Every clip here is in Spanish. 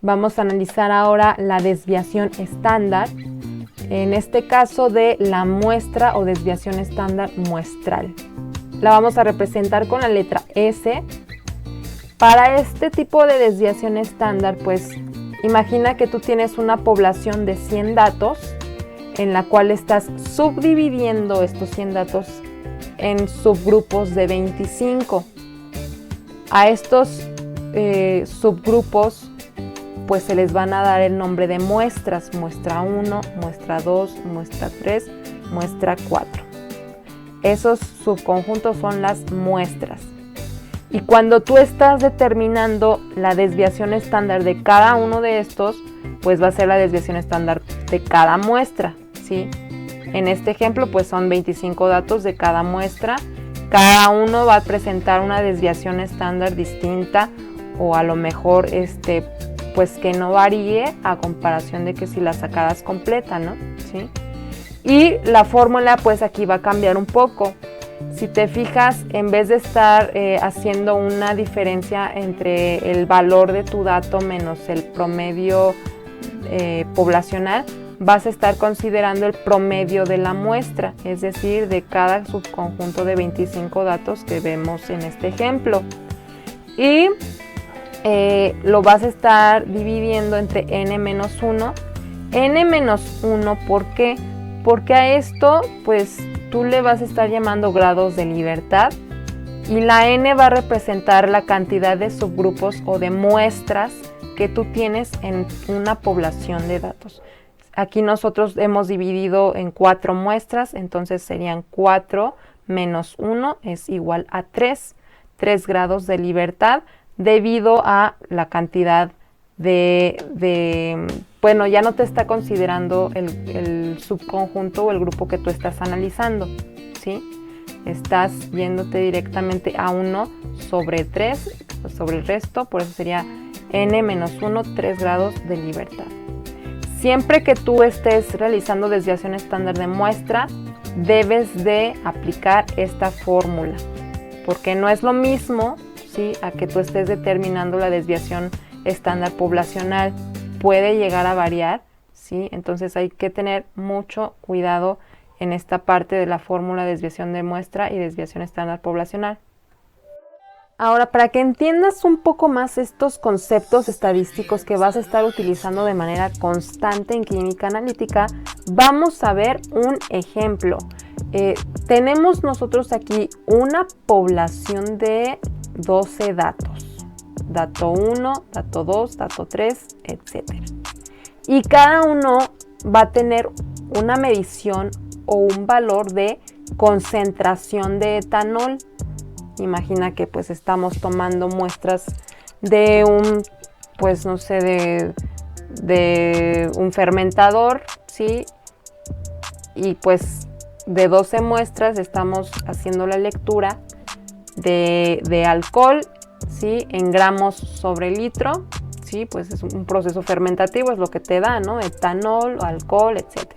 Vamos a analizar ahora la desviación estándar, en este caso de la muestra o desviación estándar muestral. La vamos a representar con la letra S. Para este tipo de desviación estándar, pues imagina que tú tienes una población de 100 datos en la cual estás subdividiendo estos 100 datos en subgrupos de 25. A estos subgrupos pues se les van a dar el nombre de muestras, muestra 1, muestra 2, muestra 3, muestra 4. Esos subconjuntos son las muestras. Y cuando tú estás determinando la desviación estándar de cada uno de estos, pues va a ser la desviación estándar de cada muestra, ¿sí? En este ejemplo, pues son 25 datos de cada muestra. Cada uno va a presentar una desviación estándar distinta o a lo mejor pues que no varíe a comparación de que si la sacaras completa, ¿no? ¿Sí? Y la fórmula pues aquí va a cambiar un poco. Si te fijas, en vez de estar haciendo una diferencia entre el valor de tu dato menos el promedio poblacional, vas a estar considerando el promedio de la muestra, es decir, de cada subconjunto de 25 datos que vemos en este ejemplo. Y lo vas a estar dividiendo entre n-1. n-1, ¿por qué? Porque a esto, pues, tú le vas a estar llamando grados de libertad y la n va a representar la cantidad de subgrupos o de muestras que tú tienes en una población de datos. Aquí nosotros hemos dividido en 4 muestras, entonces serían 4 menos 1 es igual a 3 grados de libertad, debido a la cantidad bueno, ya no te está considerando el subconjunto o el grupo que tú estás analizando, ¿sí? Estás yéndote directamente a 1 sobre 3, sobre el resto, por eso sería n-1, 3 grados de libertad. Siempre que tú estés realizando desviación estándar de muestra, debes de aplicar esta fórmula, porque no es lo mismo, ¿sí?, a que tú estés determinando la desviación estándar poblacional. Puede llegar a variar, ¿sí? Entonces hay que tener mucho cuidado en esta parte de la fórmula de desviación de muestra y desviación estándar poblacional. Ahora, para que entiendas un poco más estos conceptos estadísticos que vas a estar utilizando de manera constante en clínica analítica, vamos a ver un ejemplo. Tenemos nosotros aquí una población de 12 datos. Dato 1, dato 2, dato 3, etc. Y cada uno va a tener una medición o un valor de concentración de etanol. Imagina que pues estamos tomando muestras de un, pues no sé, de un fermentador, ¿sí? Y pues de 12 muestras estamos haciendo la lectura de alcohol, ¿sí?, en gramos sobre litro, ¿sí? Pues es un proceso fermentativo, es lo que te da, ¿no? Etanol, alcohol, etc.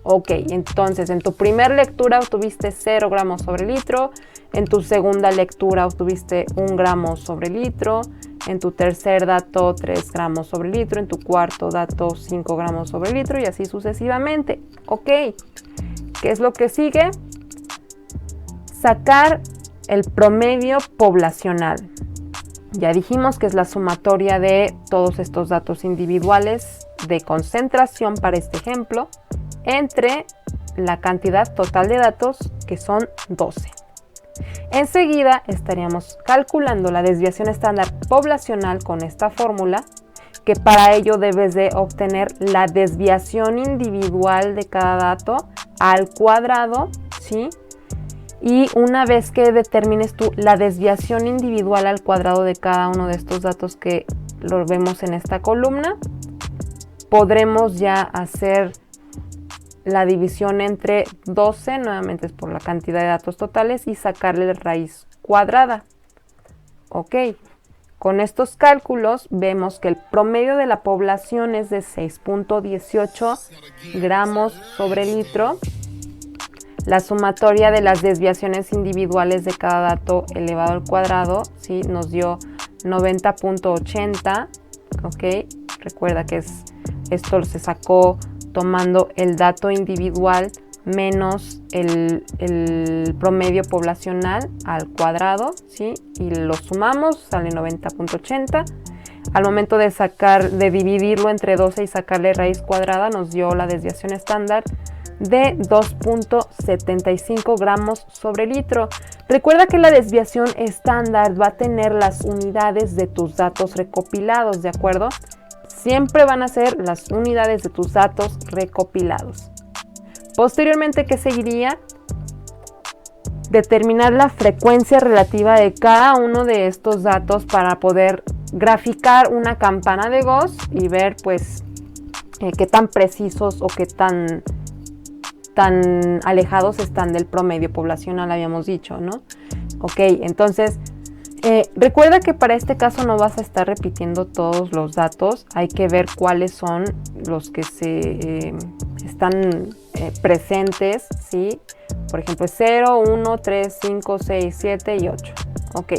Ok, entonces en tu primera lectura obtuviste 0 gramos sobre litro, en tu segunda lectura obtuviste 1 gramo sobre litro, en tu tercer dato 3 gramos sobre litro, en tu cuarto dato 5 gramos sobre litro y así sucesivamente. Ok, ¿qué es lo que sigue? Sacar el promedio poblacional. Ya dijimos que es la sumatoria de todos estos datos individuales de concentración para este ejemplo entre la cantidad total de datos, que son 12. Enseguida estaríamos calculando la desviación estándar poblacional con esta fórmula, que para ello debes de obtener la desviación individual de cada dato al cuadrado, ¿sí? Y una vez que determines tú la desviación individual al cuadrado de cada uno de estos datos que los vemos en esta columna, podremos ya hacer la división entre 12, nuevamente es por la cantidad de datos totales, y sacarle la raíz cuadrada. Ok, con estos cálculos vemos que el promedio de la población es de 6.18 gramos sobre litro. La sumatoria de las desviaciones individuales de cada dato elevado al cuadrado, ¿sí?, nos dio 90.80, ¿ok?, Recuerda que esto se sacó tomando el dato individual menos el promedio poblacional al cuadrado, ¿sí? Y lo sumamos, sale 90.80. Al momento de dividirlo entre 12 y sacarle raíz cuadrada, nos dio la desviación estándar de 2.75 gramos sobre litro. Recuerda que la desviación estándar va a tener las unidades de tus datos recopilados, ¿de acuerdo? Siempre van a ser las unidades de tus datos recopilados. Posteriormente, ¿qué seguiría? Determinar la frecuencia relativa de cada uno de estos datos para poder graficar una campana de Gauss y ver pues qué tan precisos o qué tan alejados están del promedio poblacional, habíamos dicho, ¿no? Ok, entonces recuerda que para este caso no vas a estar repitiendo todos los datos, hay que ver cuáles son los que están presentes, ¿sí? Por ejemplo, 0, 1, 3, 5, 6, 7 y 8. Ok.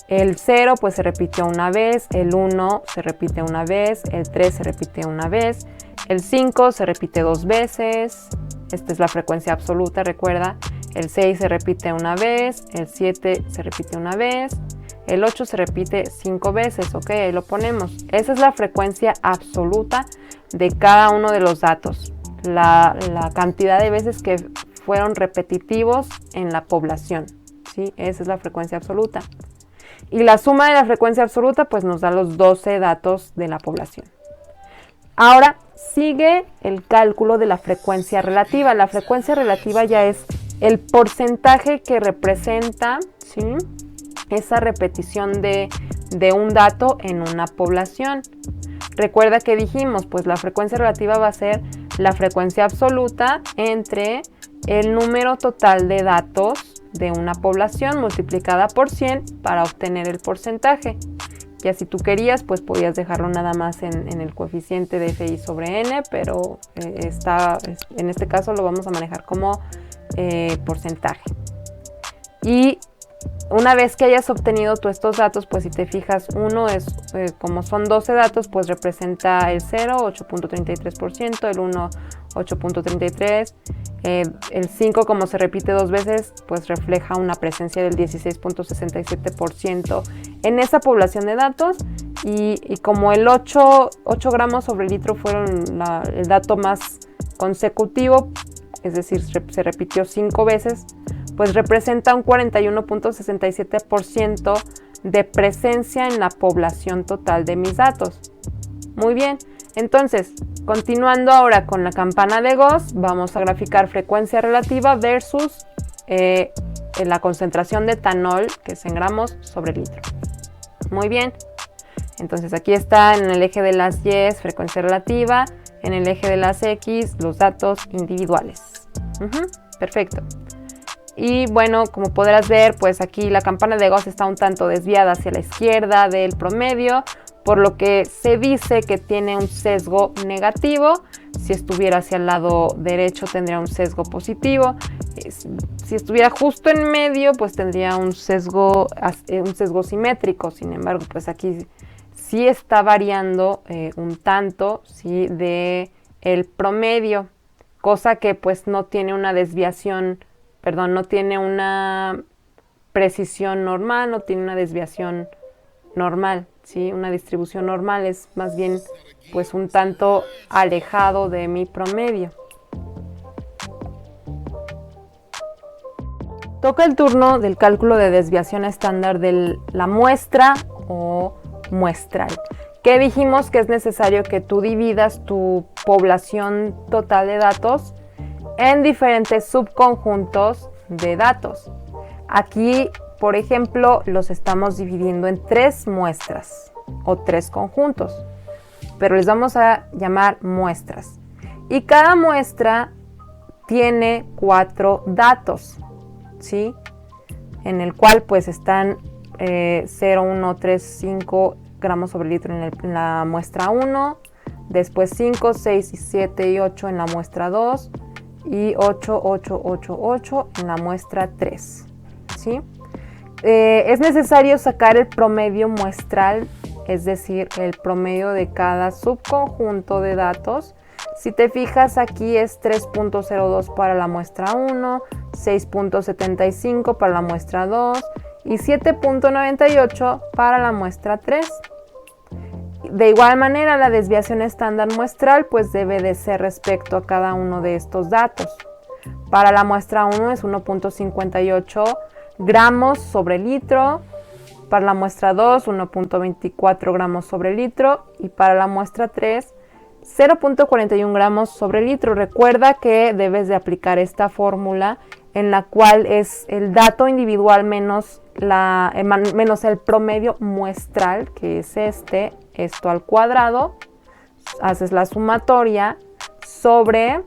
El 0 pues se repitió una vez, el 1 se repite una vez, el 3 se repite una vez, el 5 se repite 2 veces, esta es la frecuencia absoluta, recuerda. El 6 se repite una vez, el 7 se repite una vez, el 8 se repite 5 veces, ok, ahí lo ponemos. Esa es la frecuencia absoluta de cada uno de los datos, la cantidad de veces que fueron repetitivos en la población, ¿sí? Esa es la frecuencia absoluta. Y la suma de la frecuencia absoluta pues nos da los 12 datos de la población. Ahora sigue el cálculo de la frecuencia relativa. La frecuencia relativa ya es el porcentaje que representa, ¿sí?, esa repetición de un dato en una población. Recuerda que dijimos, pues la frecuencia relativa va a ser la frecuencia absoluta entre el número total de datos de una población multiplicada por 100 para obtener el porcentaje. Ya si tú querías, pues podías dejarlo nada más en el coeficiente de FI sobre N, pero en este caso lo vamos a manejar como porcentaje. Y una vez que hayas obtenido tú estos datos, pues si te fijas, uno es, como son 12 datos, pues representa el 0, 8.33%, el 1, 8.33%, el 5 como se repite 2 veces, pues refleja una presencia del 16.67% en esa población de datos, y como el 8 gramos sobre litro fueron el dato más consecutivo, es decir, se repitió 5 veces, pues representa un 41.67% de presencia en la población total de mis datos. Muy bien, entonces, continuando ahora con la campana de Gauss, vamos a graficar frecuencia relativa versus la concentración de etanol, que es en gramos sobre litro. Muy bien, entonces aquí está en el eje de las Y, frecuencia relativa, en el eje de las X, los datos individuales. Perfecto. Y bueno, como podrás ver, pues aquí la campana de Gauss está un tanto desviada hacia la izquierda del promedio, por lo que se dice que tiene un sesgo negativo. Si estuviera hacia el lado derecho tendría un sesgo positivo. Si estuviera justo en medio, pues tendría un sesgo simétrico. Sin embargo, pues aquí sí está variando un tanto, ¿sí?, de el promedio, cosa que pues no tiene una desviación, no tiene una precisión normal, no tiene una desviación normal, ¿sí? Una distribución normal es más bien pues un tanto alejado de mi promedio. Toca el turno del cálculo de desviación estándar de la muestra o muestral. ¿Qué dijimos? Que es necesario que tú dividas tu población total de datos en diferentes subconjuntos de datos. Aquí, por ejemplo, los estamos dividiendo en 3 muestras o 3 conjuntos, pero les vamos a llamar muestras. Y cada muestra tiene 4 datos, ¿sí?, en el cual pues están 0, 1, 3, 5 gramos sobre litro en la muestra 1, después 5, 6, 7 y 8 en la muestra 2 y 8, 8, 8, 8 en la muestra 3, ¿sí? Es necesario sacar el promedio muestral es decir, el promedio de cada subconjunto de datos. Si te fijas, aquí es 3.02 para la muestra 1, 6.75 para la muestra 2 y 7.98 para la muestra 3. De igual manera, la desviación estándar muestral pues debe de ser respecto a cada uno de estos datos. Para la muestra 1 es 1.58 gramos sobre litro, para la muestra 2 1.24 gramos sobre litro y para la muestra 3 0.41 gramos sobre litro. Recuerda que debes de aplicar esta fórmula en la cual es el dato individual menos el promedio muestral, que es esto al cuadrado, haces la sumatoria sobre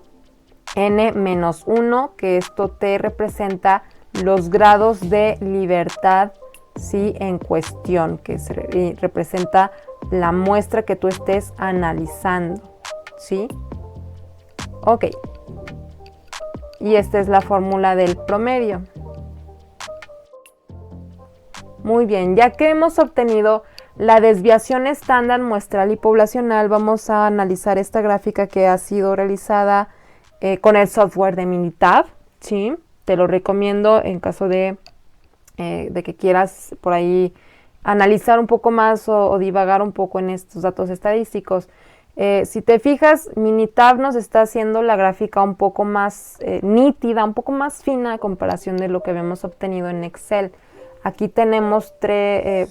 n menos 1, que esto te representa los grados de libertad, ¿sí?, en cuestión, que representa la muestra que tú estés analizando, ¿sí? Ok. Y esta es la fórmula del promedio. Muy bien, ya que hemos obtenido la desviación estándar muestral y poblacional, vamos a analizar esta gráfica que ha sido realizada con el software de Minitab, ¿sí? Te lo recomiendo en caso de que quieras por ahí analizar un poco más o divagar un poco en estos datos estadísticos. Si te fijas, Minitab nos está haciendo la gráfica un poco más nítida, un poco más fina a comparación de lo que habíamos obtenido en Excel. Aquí tenemos 3,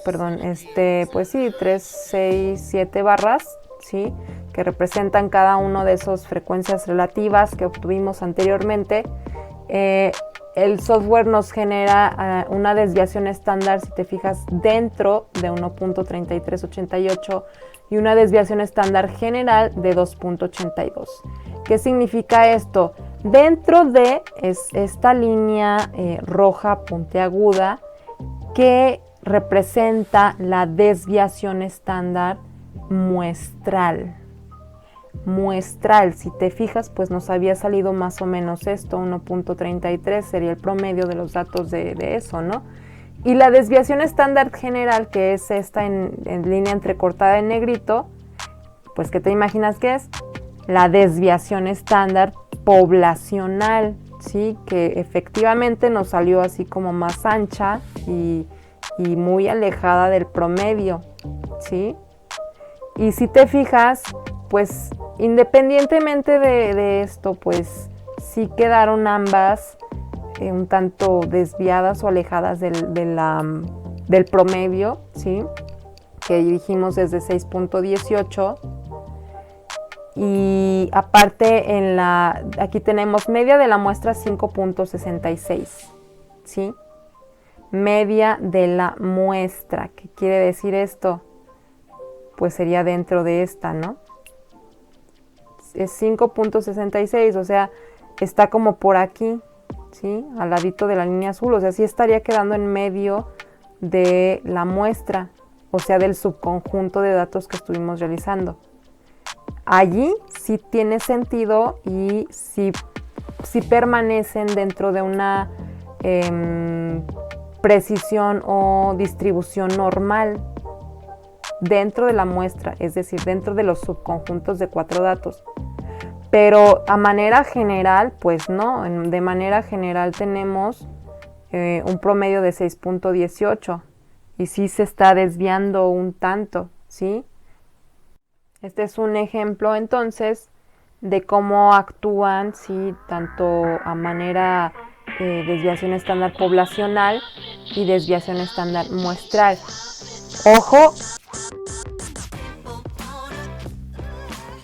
6, 7 barras, ¿sí?, que representan cada uno de esas frecuencias relativas que obtuvimos anteriormente. El software nos genera una desviación estándar, si te fijas, dentro de 1.3388 y una desviación estándar general de 2.82. ¿Qué significa esto? Dentro de esta línea roja puntiaguda que representa la desviación estándar muestral. Si te fijas, pues nos había salido más o menos esto, 1.33 sería el promedio de los datos de eso, ¿no? Y la desviación estándar general, que es esta en línea entrecortada en negrito, pues ¿qué te imaginas que es? La desviación estándar poblacional, ¿sí? Que efectivamente nos salió así como más ancha y muy alejada del promedio, ¿sí? Y si te fijas, pues independientemente de esto, pues sí quedaron ambas un tanto desviadas o alejadas del promedio, ¿sí?, que dijimos desde 6.18. Y aparte aquí tenemos media de la muestra 5.66, ¿sí? Media de la muestra. ¿Qué quiere decir esto? Pues sería dentro de esta, ¿no? Es 5.66, o sea, está como por aquí, ¿sí?, al ladito de la línea azul, o sea, sí estaría quedando en medio de la muestra, o sea, del subconjunto de datos que estuvimos realizando. Allí sí tiene sentido y sí permanecen dentro de una precisión o distribución normal dentro de la muestra, es decir, dentro de los subconjuntos de 4 datos. Pero a manera general, pues no, de manera general tenemos un promedio de 6.18 y sí se está desviando un tanto, ¿sí? Este es un ejemplo entonces de cómo actúan, ¿sí?, tanto a manera desviación estándar poblacional y desviación estándar muestral. Ojo,